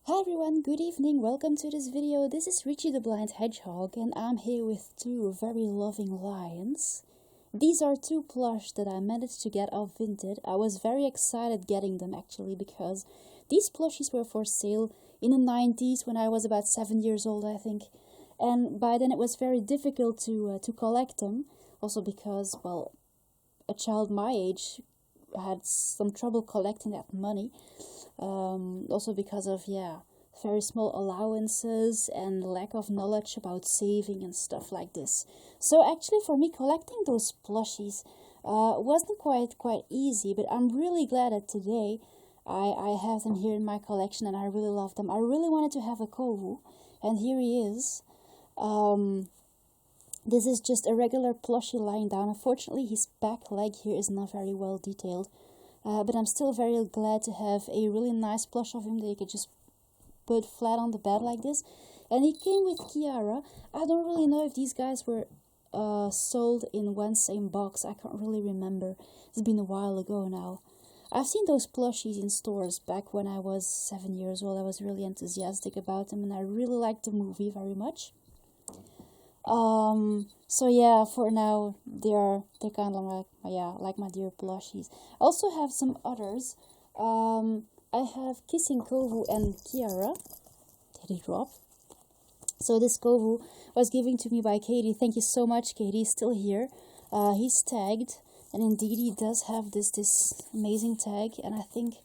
Hi everyone, good evening, welcome to this video. This is Richie the Blind Hedgehog and I'm here with two very loving lions. These are two plush that I managed to get off Vinted. I was very excited getting them actually because these plushies were for sale in the 90s when I was about 7 years old, I think. And by then it was very difficult to collect them. Also because, well, a child my age had some trouble collecting that money. Also because of, very small allowances and lack of knowledge about saving and stuff like this. So actually for me, collecting those plushies wasn't quite easy, but I'm really glad that today I have them here in my collection and I really love them. I really wanted to have a Kovu, and here he is. This is just a regular plushie lying down. Unfortunately, his back leg here is not very well detailed. But I'm still very glad to have a really nice plush of him that you could just put flat on the bed like this. And he came with Kiara. I don't really know if these guys were sold in one same box. I can't really remember. It's been a while ago now. I've seen those plushies in stores back when I was 7 years old. I was really enthusiastic about them and I really liked the movie very much. So yeah, for now they're kind of like my dear plushies. I also have some others. I have Kissing Kovu and Kiara. Did he drop? So this Kovu was given to me by Katie. Thank you so much, Katie. He's still here. He's tagged, and indeed he does have this amazing tag. And I think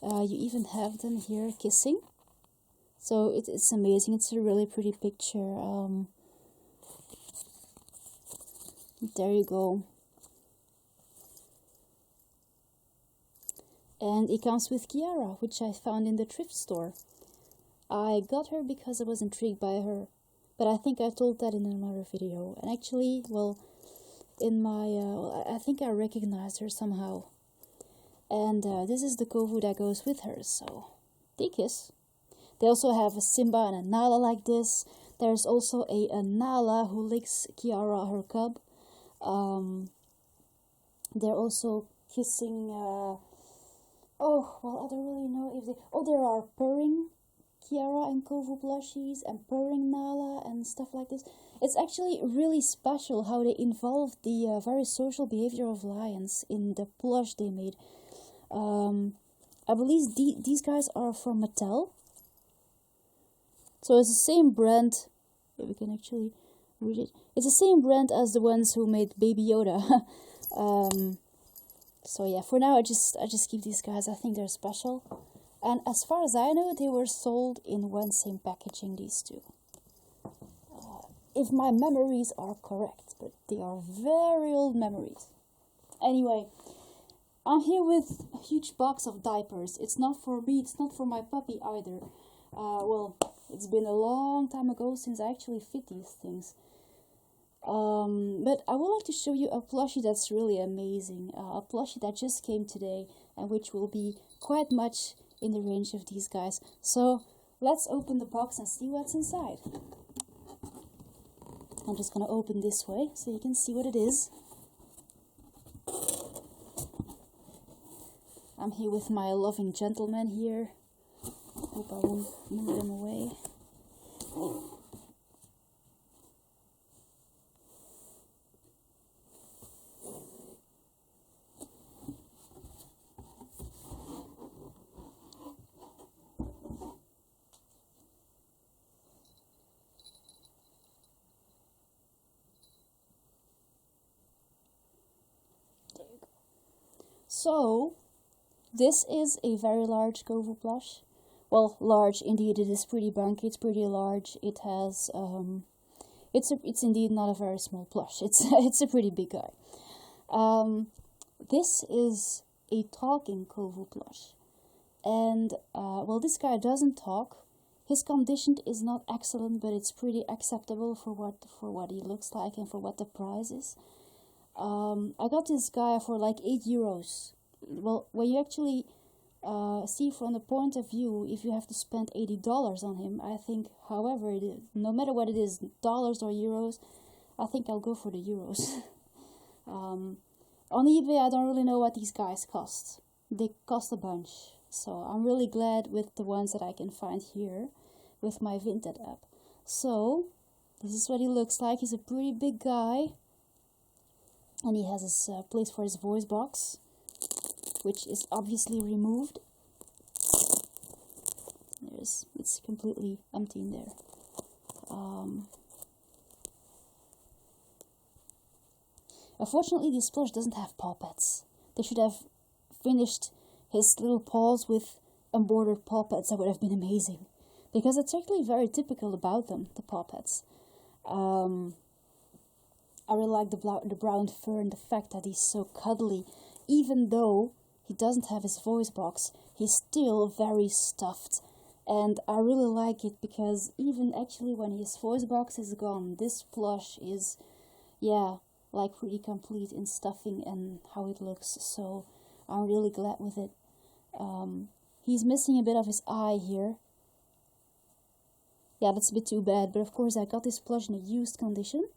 you even have them here kissing. So it's amazing. It's a really pretty picture. There you go. And it comes with Kiara, which I found in the thrift store. I got her because I was intrigued by her, but I think I told that in another video. And actually, well, in my, I think I recognized her somehow. And this is the Kovu that goes with her, so they kiss. They also have a Simba and a Nala like this. There's also a Nala who licks Kiara, her cub. They're also kissing, I don't really know if they... Oh, there are purring Kiara and Kovu plushies and purring Nala and stuff like this. It's actually really special how they involved the very social behavior of lions in the plush they made. I believe these guys are from Mattel. So it's the same brand. Yeah, we can actually read it. It's the same brand as the ones who made Baby Yoda. So yeah, for now I just keep these guys. I think they're special. And as far as I know, they were sold in one same packaging, these two. If my memories are correct, but they are very old memories. Anyway, I'm here with a huge box of diapers. It's not for me, it's not for my puppy either. Well, it's been a long time ago since I actually fit these things. But I would like to show you a plushie that's really amazing. A plushie that just came today and which will be quite much in the range of these guys. So let's open the box and see what's inside. I'm just gonna open this way so you can see what it is. I'm here with my loving gentleman here. Hope I won't move them away. So, this is a very large Kovu plush. Well, large indeed. It is pretty bulky. It's pretty large. It has it's indeed not a very small plush. It's a pretty big guy. This is a talking Kovu plush, and well, this guy doesn't talk. His condition is not excellent, but it's pretty acceptable for what he looks like and for what the price is. I got this guy for like €8. Well, when you actually see from the point of view, if you have to spend $80 on him, I think, however it is, no matter what it is, dollars or euros, I think I'll go for the euros. On eBay, I don't really know what these guys cost. they cost a bunch. So I'm really glad with the ones that I can find here with my Vinted app. So this is what he looks like. He's a pretty big guy, and he has his place for his voice box, which is obviously removed. It's completely empty in there. Unfortunately, this plush doesn't have paw pads. They should have finished his little paws with embroidered paw pads. That would have been amazing, because it's actually very typical about them, the paw pads. I really like the brown fur and the fact that he's so cuddly. Even though he doesn't have his voice box, he's still very stuffed. And I really like it because even actually when his voice box is gone, this plush is, yeah, like pretty complete in stuffing and how it looks. So I'm really glad with it. He's missing a bit of his eye here. Yeah, that's a bit too bad, but of course I got this plush in a used condition.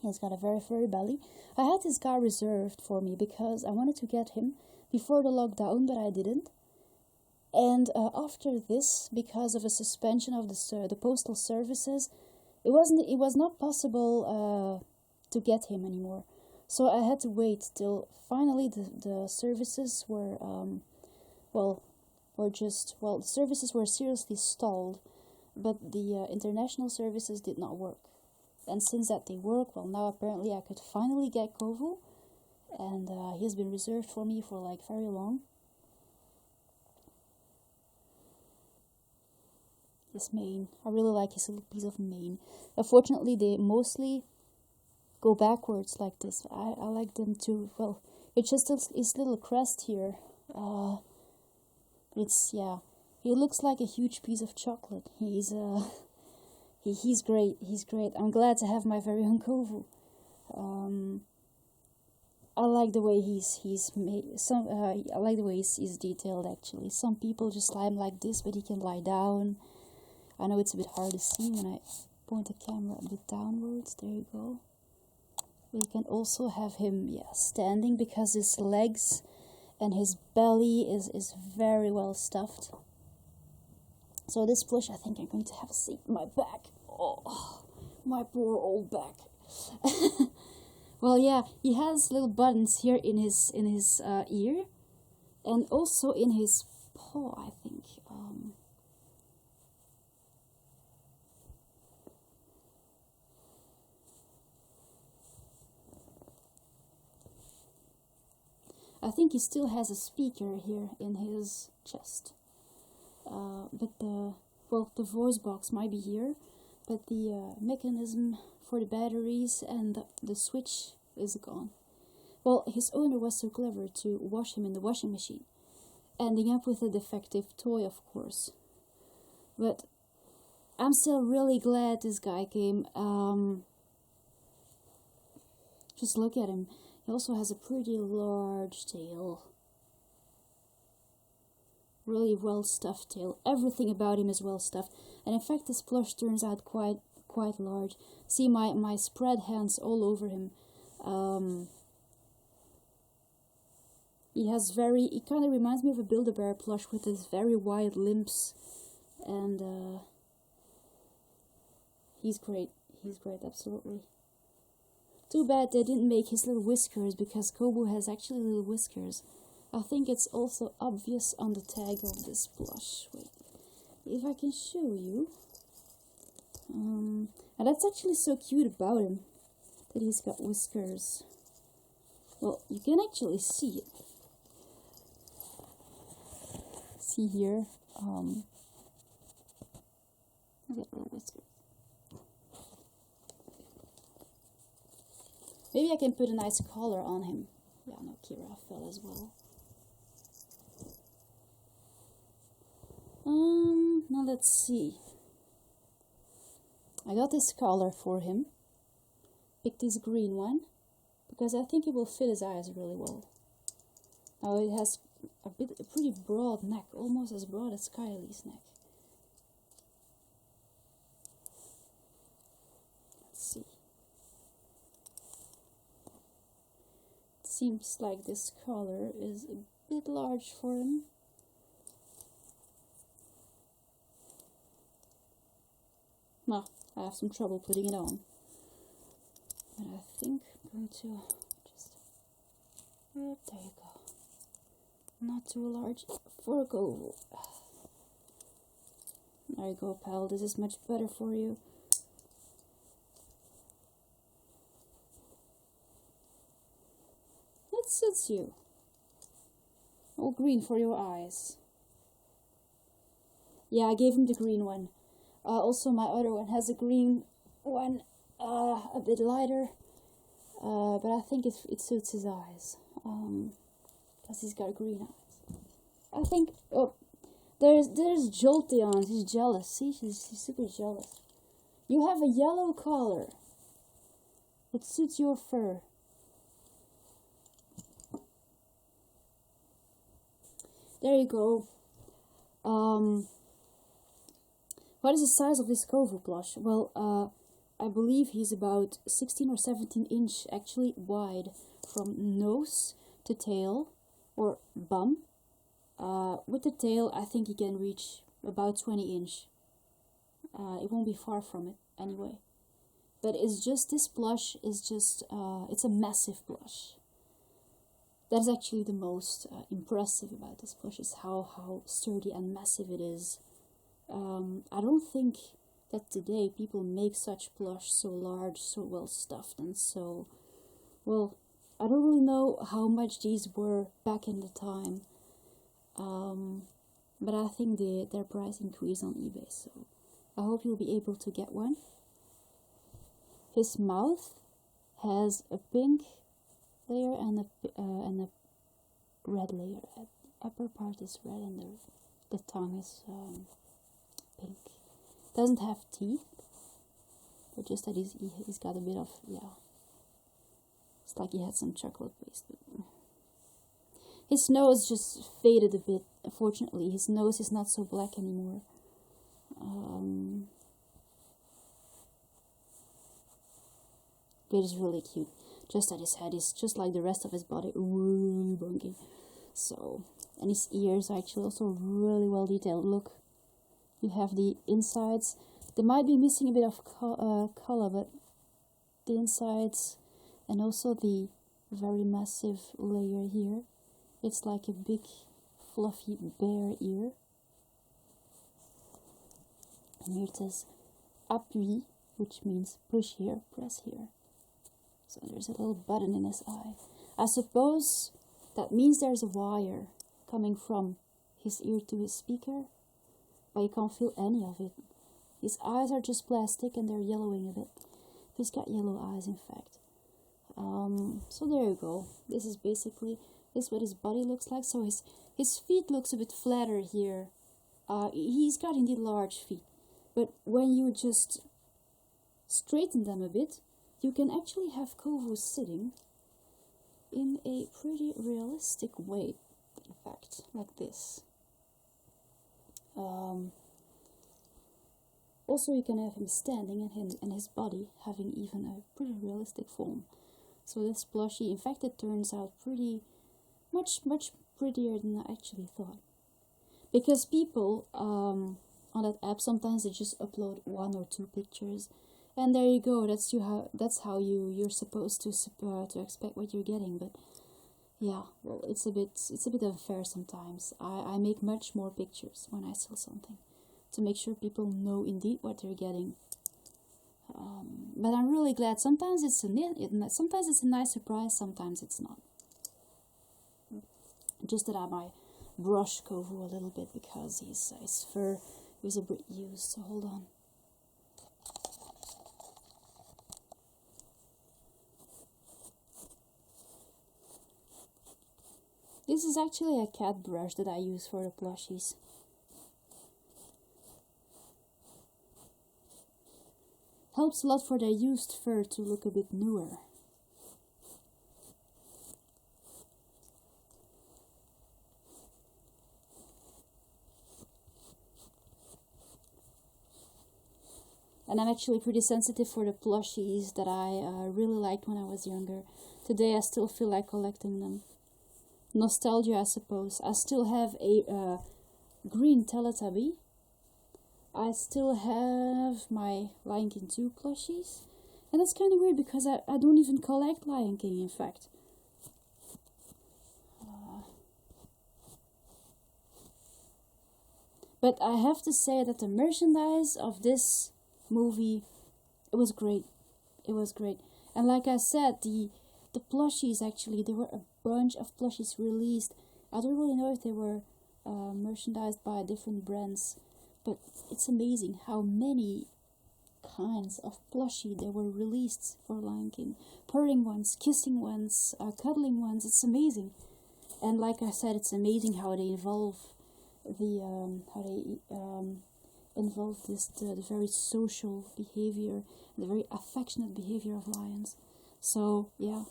He's got a very furry belly. I had this guy reserved for me because I wanted to get him before the lockdown, but I didn't. And after this, because of a suspension of the postal services, it was not possible to get him anymore. So I had to wait till finally the services were the services were seriously stalled, but the international services did not work. And since that they work, well, now apparently I could finally get Kovu, and he has been reserved for me for like very long. His mane, I really like his little piece of mane. Unfortunately, they mostly go backwards like this. I like them too. Well, it's just his little crest here. Yeah, he looks like a huge piece of chocolate. He's great. He's great. I'm glad to have my very own Kovu. I like the way he's made. I like the way he's detailed. Actually, some people just lie him like this, but he can lie down. I know it's a bit hard to see when I point the camera a bit downwards. There you go. We can also have him, standing, because his legs and his belly is very well stuffed. So this plush, I think I'm going to have a seat in my back. Oh, my poor old back. Well, yeah, he has little buttons here in his ear, and also in his paw, I think. I think he still has a speaker here in his chest. But the voice box might be here, but the mechanism for the batteries and the switch is gone. Well, his owner was so clever to wash him in the washing machine, ending up with a defective toy, of course. But I'm still really glad this guy came. Just look at him. He also has a pretty large tail. Really well stuffed tail. Everything about him is well stuffed. And in fact, this plush turns out quite large. See my spread hands all over him. He kind of reminds me of a Build-A-Bear plush with his very wide limbs. And he's great. He's great, absolutely. Too bad they didn't make his little whiskers, because Kovu has actually little whiskers. I think it's also obvious on the tag of this plush. Wait, if I can show you. And that's actually so cute about him, that he's got whiskers. Well, you can actually see it. See here. I've got little whiskers. Maybe I can put a nice collar on him. Yeah, no, Kira fell as well. Now let's see. I got this collar for him. Picked this green one, because I think it will fit his eyes really well. Now it has a pretty broad neck, almost as broad as Kylie's neck. Let's seems like this color is a bit large for him. No, I have some trouble putting it on. But I think I'm going to just... Oh, there you go. Not too large for a Kovu. There you go, pal. This is much better for you. That suits you. All green for your eyes. Yeah, I gave him the green one. Also, my other one has a green one, a bit lighter. But I think it suits his eyes. Because he's got green eyes. I think... Oh, there's Jolteon. He's jealous. See, he's super jealous. You have a yellow collar. It suits your fur. There you go. What is the size of this Kovu plush? Well, I believe he's about 16 or 17 inch actually wide from nose to tail or bum. With the tail, I think he can reach about 20 inch. It won't be far from it anyway. But it's just, this plush is just, it's a massive plush. That's actually the most impressive about this plush, is how sturdy and massive it is. I don't think that today people make such plush so large, so well stuffed, and so, well, I don't really know how much these were back in the time. But I think their price increased on eBay, so I hope you'll be able to get one. His mouth has a pink layer and a red layer. The upper part is red and the tongue is pink. Doesn't have teeth, but just that he's got a bit of, yeah. It's like he had some chocolate paste. His nose just faded a bit. Unfortunately, his nose is not so black anymore. It is really cute. Just that his head is just like the rest of his body, really bunky. So, and his ears are actually also really well detailed. Look, you have the insides. They might be missing a bit of color, but the insides and also the very massive layer here. It's like a big fluffy bear ear. And here it says appui, which means push here, press here. So there's a little button in his eye. I suppose that means there's a wire coming from his ear to his speaker, but you can't feel any of it. His eyes are just plastic and they're yellowing a bit. He's got yellow eyes, in fact. So there you go. This is what his body looks like. So his feet looks a bit flatter here. He's got indeed large feet, but when you just straighten them a bit, you can actually have Kovu sitting in a pretty realistic way, in fact, like this. Also, you can have him standing and his body having even a pretty realistic form. So this plushie, in fact, it turns out much prettier than I actually thought. Because people on that app, sometimes they just upload 1 or 2 pictures, and there you go. That's how you're supposed to expect what you're getting. But yeah, well, it's a bit unfair sometimes. I make much more pictures when I sell something to make sure people know indeed what they're getting. But I'm really glad. Sometimes it's a nice surprise. Sometimes it's not. Just that I might brush Kovu a little bit because his fur is a bit used. So hold on. This is actually a cat brush that I use for the plushies. Helps a lot for their used fur to look a bit newer. And I'm actually pretty sensitive for the plushies that I really liked when I was younger. Today I still feel like collecting them. Nostalgia, I suppose. I still have a green Teletubby. I still have my Lionking 2 plushies. And that's kind of weird because I don't even collect Lionking, in fact. But I have to say that the merchandise of this movie, it was great. It was great. And like I said, the plushies, actually, there were a bunch of plushies released. I don't really know if they were merchandised by different brands, but it's amazing how many kinds of plushie there were released for Lionking. Purring ones, kissing ones, cuddling ones. It's amazing. And like I said, it's amazing how they evolve the very social behavior, the very affectionate behavior of lions. So yeah,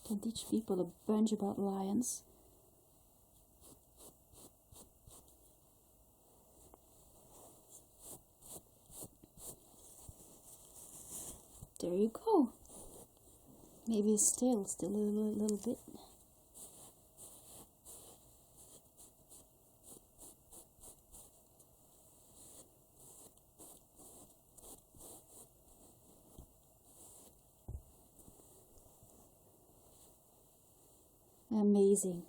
can teach people a bunch about lions. There you go. Maybe his tail still a little bit. Amazing.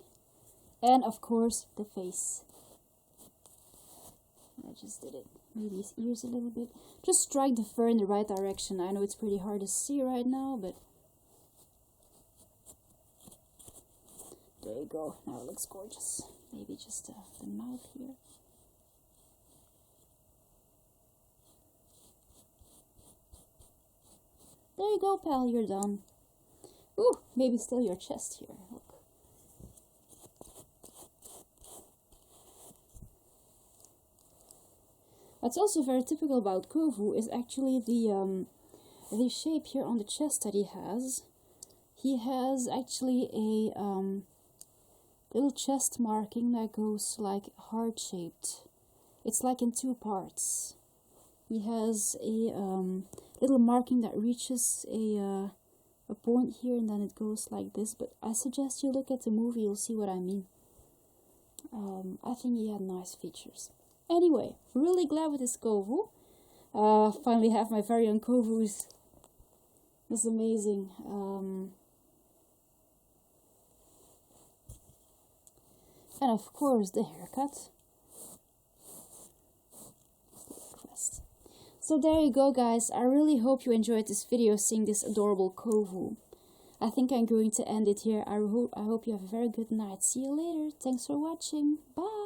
And of course the face. I just did it. Maybe his ears a little bit. Just strike the fur in the right direction. I know it's pretty hard to see right now, but there you go. Now it looks gorgeous. Maybe just the mouth here. There you go, pal. You're done. Ooh, maybe still your chest here. Look. What's also very typical about Kovu is actually the shape here on the chest that he has. He has actually a little chest marking that goes like heart-shaped. It's like in two parts. He has a little marking that reaches a point here, and then it goes like this. But I suggest you look at the movie, you'll see what I mean. I think he had nice features. Anyway, really glad with this Kovu. Finally have my very own Kovu. It's amazing. And of course the haircut. So there you go, guys. I really hope you enjoyed this video seeing this adorable Kovu. I think I'm going to end it here. I hope you have a very good night. See you later. Thanks for watching. Bye.